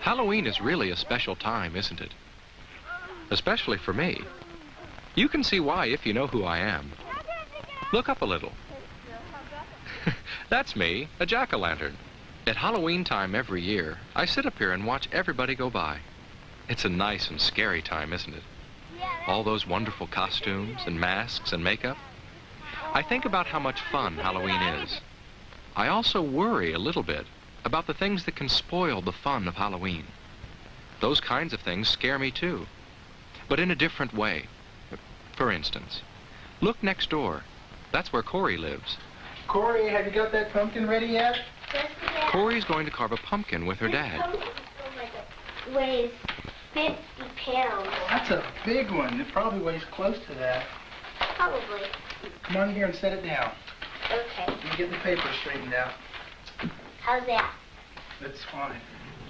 Halloween is really a special time, isn't it? Especially for me. You can see why if you know who I am. Look up a little. That's me, a jack-o'-lantern. At Halloween time every year, I sit up here and watch everybody go by. It's a nice and scary time, isn't it? All those wonderful costumes and masks and makeup. I think about how much fun Halloween is. I also worry a little bit about the things that can spoil the fun of Halloween. Those kinds of things scare me too, but in a different way. For instance, look next door. That's where Corey lives. Corey, have you got that pumpkin ready yet? Yes, Dad. Corey's going to carve a pumpkin with her dad. Weighs 50 pounds. That's a big one. It probably weighs close to that. Probably. Come on here and set it down. Okay. Let me get the paper straightened out. How's that? That's fine.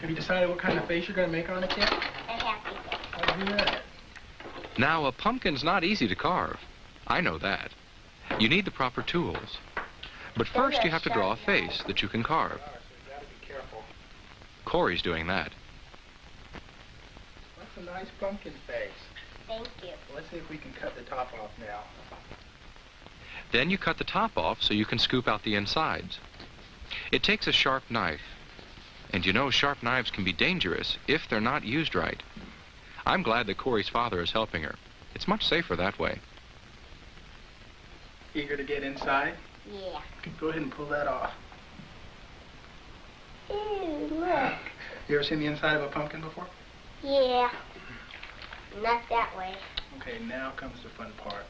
Have you decided what kind of face you're going to make on it yet? A happy face. I'll do that. Now, a pumpkin's not easy to carve. I know that. You need the proper tools. But first you have to draw a face that you can carve. So you got to be careful. Corey's doing that. That's a nice pumpkin face. Thank you. Let's see if we can cut the top off now. Then you cut the top off so you can scoop out the insides. It takes a sharp knife. And you know sharp knives can be dangerous if they're not used right. I'm glad that Corey's father is helping her. It's much safer that way. Eager to get inside? Yeah. Go ahead and pull that off. Ew, look. You ever seen the inside of a pumpkin before? Yeah. Not that way. Okay, now comes the fun part.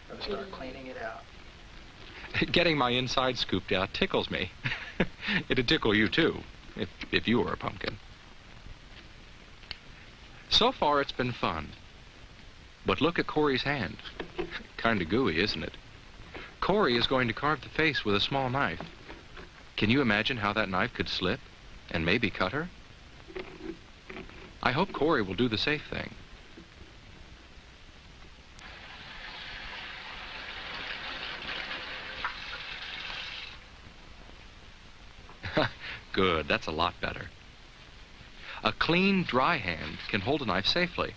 Gotta start cleaning it out. Getting my inside scooped out tickles me. It'd tickle you too, if you were a pumpkin. So far it's been fun. But look at Corey's hand. Kinda gooey, isn't it? Corey is going to carve the face with a small knife. Can you imagine how that knife could slip and maybe cut her? I hope Corey will do the safe thing. Good, that's a lot better. A clean, dry hand can hold a knife safely,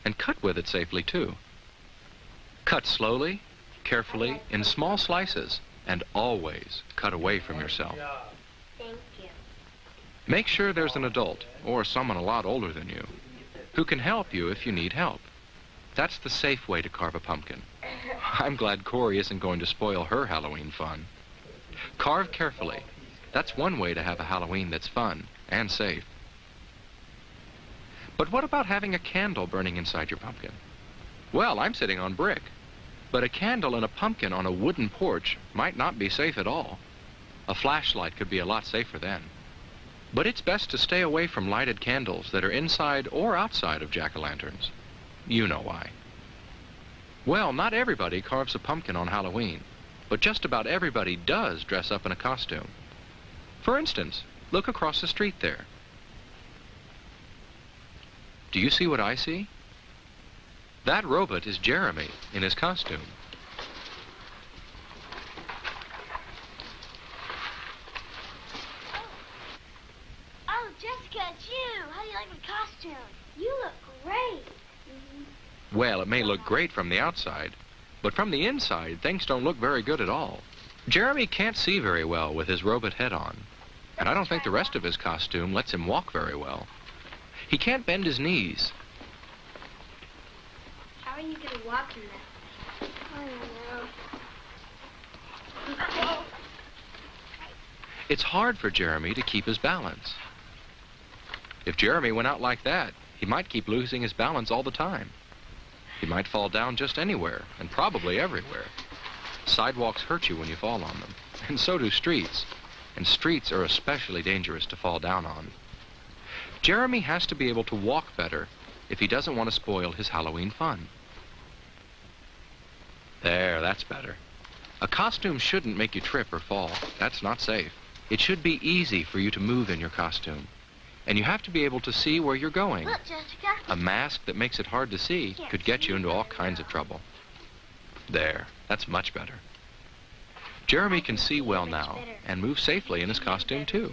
and cut with it safely too. Cut slowly, carefully, in small slices, and always cut away from yourself. Thank you. Make sure there's an adult, or someone a lot older than you, who can help you if you need help. That's the safe way to carve a pumpkin. I'm glad Corey isn't going to spoil her Halloween fun. Carve carefully. That's one way to have a Halloween that's fun and safe. But what about having a candle burning inside your pumpkin? Well, I'm sitting on brick. But a candle and a pumpkin on a wooden porch might not be safe at all. A flashlight could be a lot safer then. But it's best to stay away from lighted candles that are inside or outside of jack-o'-lanterns. You know why. Well, not everybody carves a pumpkin on Halloween, but just about everybody does dress up in a costume. For instance, look across the street there. Do you see what I see? That robot is Jeremy in his costume. Oh, Jessica, it's you. How do you like my costume? You look great. Well, it may look great from the outside, but from the inside, things don't look very good at all. Jeremy can't see very well with his robot head on, and I don't think the rest of his costume lets him walk very well. He can't bend his knees. How are you going to walk in that? I don't know. It's hard for Jeremy to keep his balance. If Jeremy went out like that, he might keep losing his balance all the time. He might fall down just anywhere, and probably everywhere. Sidewalks hurt you when you fall on them, and so do streets. And streets are especially dangerous to fall down on. Jeremy has to be able to walk better if he doesn't want to spoil his Halloween fun. There, that's better. A costume shouldn't make you trip or fall. That's not safe. It should be easy for you to move in your costume. And you have to be able to see where you're going. Look, Jessica. A mask that makes it hard to see could get you into all kinds of trouble. There, that's much better. Jeremy can see well now and move safely in his costume too.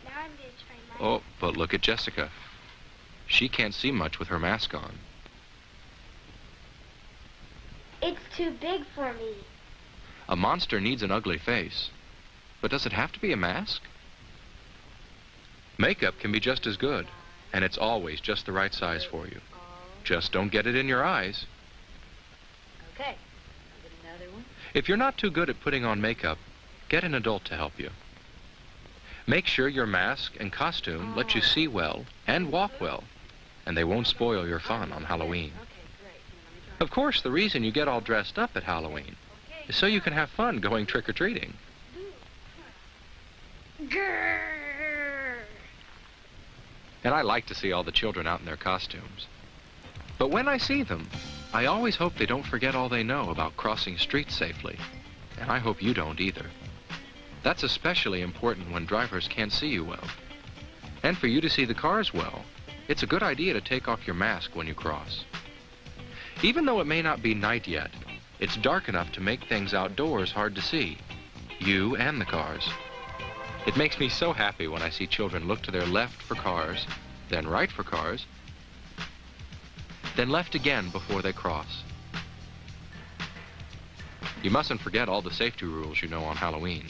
Now I'm going to try Oh, but look at Jessica. She can't see much with her mask on. It's too big for me. A monster needs an ugly face. But does it have to be a mask? Makeup can be just as good, and it's always just the right size for you. Just don't get it in your eyes. Okay. I'll get another one. If you're not too good at putting on makeup, get an adult to help you. Make sure your mask and costume let you see well and walk well, and they won't spoil your fun on Halloween. Okay, great. Of course, the reason you get all dressed up at Halloween is so you can have fun going trick-or-treating. Grrr. And I like to see all the children out in their costumes. But when I see them, I always hope they don't forget all they know about crossing streets safely. And I hope you don't either. That's especially important when drivers can't see you well. And for you to see the cars well, it's a good idea to take off your mask when you cross. Even though it may not be night yet, it's dark enough to make things outdoors hard to see, you and the cars. It makes me so happy when I see children look to their left for cars, then right for cars, then left again before they cross. You mustn't forget all the safety rules you know on Halloween,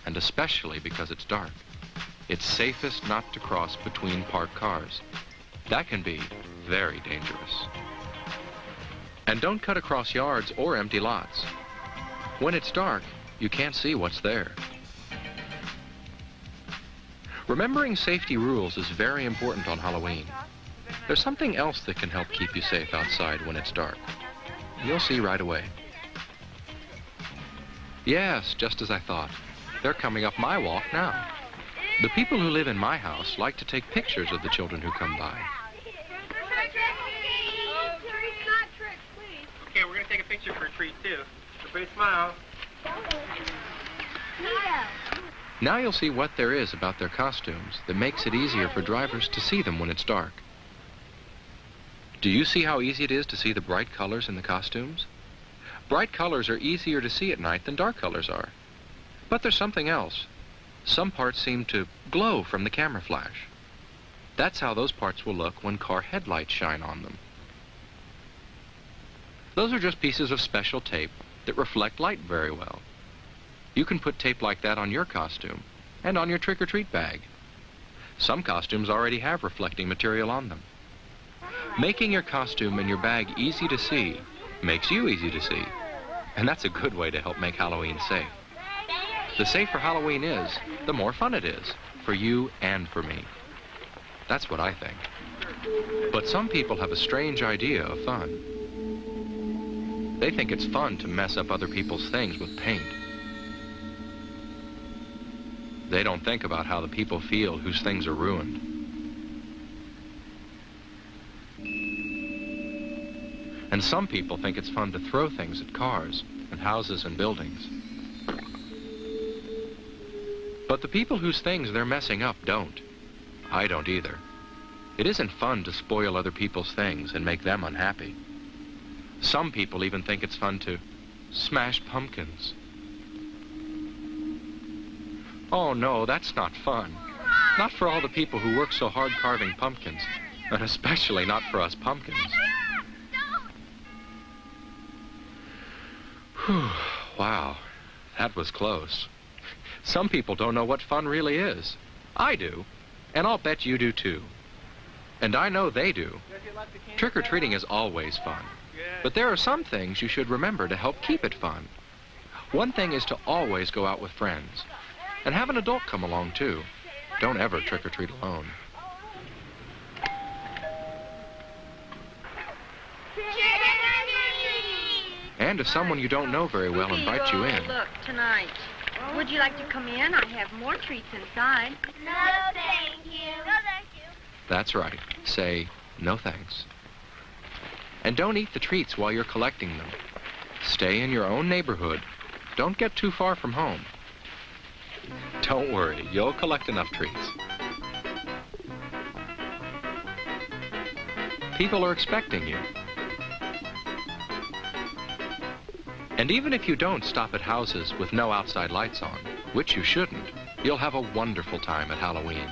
and especially because it's dark. It's safest not to cross between parked cars. That can be very dangerous. And don't cut across yards or empty lots. When it's dark, you can't see what's there. Remembering safety rules is very important on Halloween. There's something else that can help keep you safe outside when it's dark. You'll see right away. Yes, just as I thought. They're coming up my walk now. The people who live in my house like to take pictures of the children who come by. Okay, we're going to take a picture for a treat, too. Everybody smile. Now you'll see what there is about their costumes that makes it easier for drivers to see them when it's dark. Do you see how easy it is to see the bright colors in the costumes? Bright colors are easier to see at night than dark colors are. But there's something else. Some parts seem to glow from the camera flash. That's how those parts will look when car headlights shine on them. Those are just pieces of special tape that reflect light very well. You can put tape like that on your costume and on your trick-or-treat bag. Some costumes already have reflecting material on them. Making your costume and your bag easy to see makes you easy to see. And that's a good way to help make Halloween safe. The safer Halloween is, the more fun it is, for you and for me. That's what I think. But some people have a strange idea of fun. They think it's fun to mess up other people's things with paint. They don't think about how the people feel whose things are ruined. And some people think it's fun to throw things at cars and houses and buildings. But the people whose things they're messing up don't. I don't either. It isn't fun to spoil other people's things and make them unhappy. Some people even think it's fun to smash pumpkins. Oh no, that's not fun. Not for all the people who work so hard carving pumpkins, and especially not for us pumpkins. Whew, wow, that was close. Some people don't know what fun really is. I do, and I'll bet you do too. And I know they do. Trick-or-treating is always fun. But there are some things you should remember to help keep it fun. One thing is to always go out with friends. And have an adult come along too. Don't ever trick-or-treat alone. And if someone you don't know very well invites you in. Look, tonight. Would you like to come in? I have more treats inside. No, thank you. No, thank you. That's right. Say, no thanks. And don't eat the treats while you're collecting them. Stay in your own neighborhood. Don't get too far from home. Don't worry, you'll collect enough treats. People are expecting you. And even if you don't stop at houses with no outside lights on, which you shouldn't, you'll have a wonderful time at Halloween.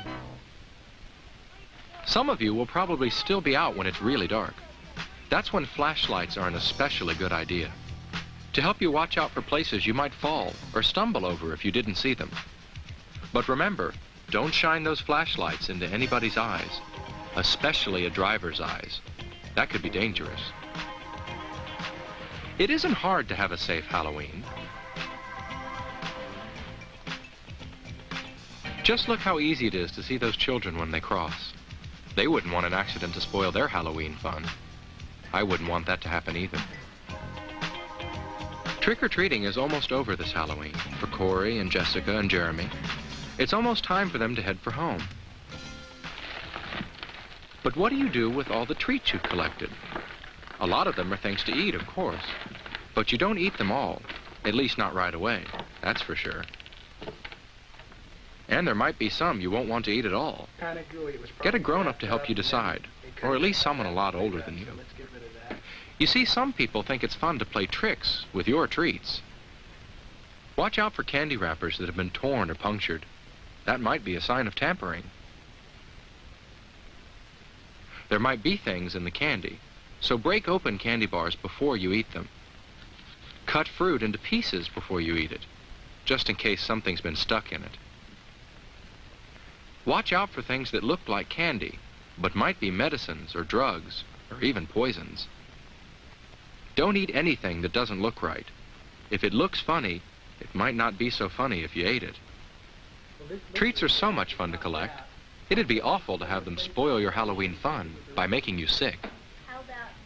Some of you will probably still be out when it's really dark. That's when flashlights are an especially good idea, to help you watch out for places you might fall or stumble over if you didn't see them. But remember, don't shine those flashlights into anybody's eyes, especially a driver's eyes. That could be dangerous. It isn't hard to have a safe Halloween. Just look how easy it is to see those children when they cross. They wouldn't want an accident to spoil their Halloween fun. I wouldn't want that to happen either. Trick-or-treating is almost over this Halloween for Corey and Jessica and Jeremy. It's almost time for them to head for home. But what do you do with all the treats you've collected? A lot of them are things to eat, of course. But you don't eat them all, at least not right away, that's for sure. And there might be some you won't want to eat at all. Get a grown-up to help you decide, or at least someone a lot older than you. You see, some people think it's fun to play tricks with your treats. Watch out for candy wrappers that have been torn or punctured. That might be a sign of tampering. There might be things in the candy, so break open candy bars before you eat them. Cut fruit into pieces before you eat it, just in case something's been stuck in it. Watch out for things that look like candy, but might be medicines or drugs, or even poisons. Don't eat anything that doesn't look right. If it looks funny, it might not be so funny if you ate it. Treats are so much fun to collect. It'd be awful to have them spoil your Halloween fun by making you sick.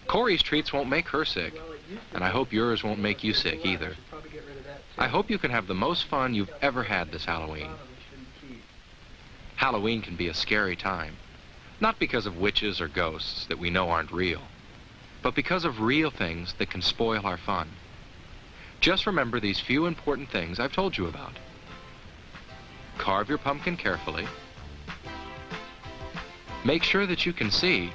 Corey's treats won't make her sick, and I hope yours won't make you sick either. I hope you can have the most fun you've ever had this Halloween. Halloween can be a scary time, not because of witches or ghosts that we know aren't real, but because of real things that can spoil our fun. Just remember these few important things I've told you about. Carve your pumpkin carefully. Make sure that you can see.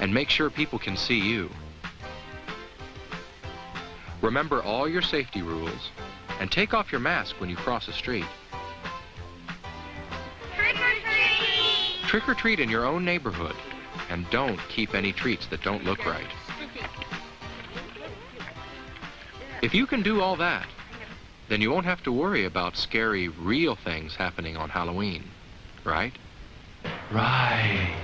And make sure people can see you. Remember all your safety rules, and take off your mask when you cross a street. Trick or treat! Trick or treat in your own neighborhood, and don't keep any treats that don't look right. If you can do all that, then you won't have to worry about scary, real things happening on Halloween, right? Right.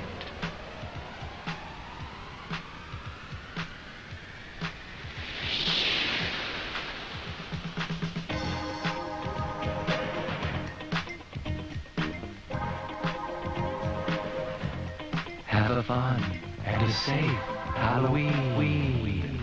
Have a fun and a safe Halloween.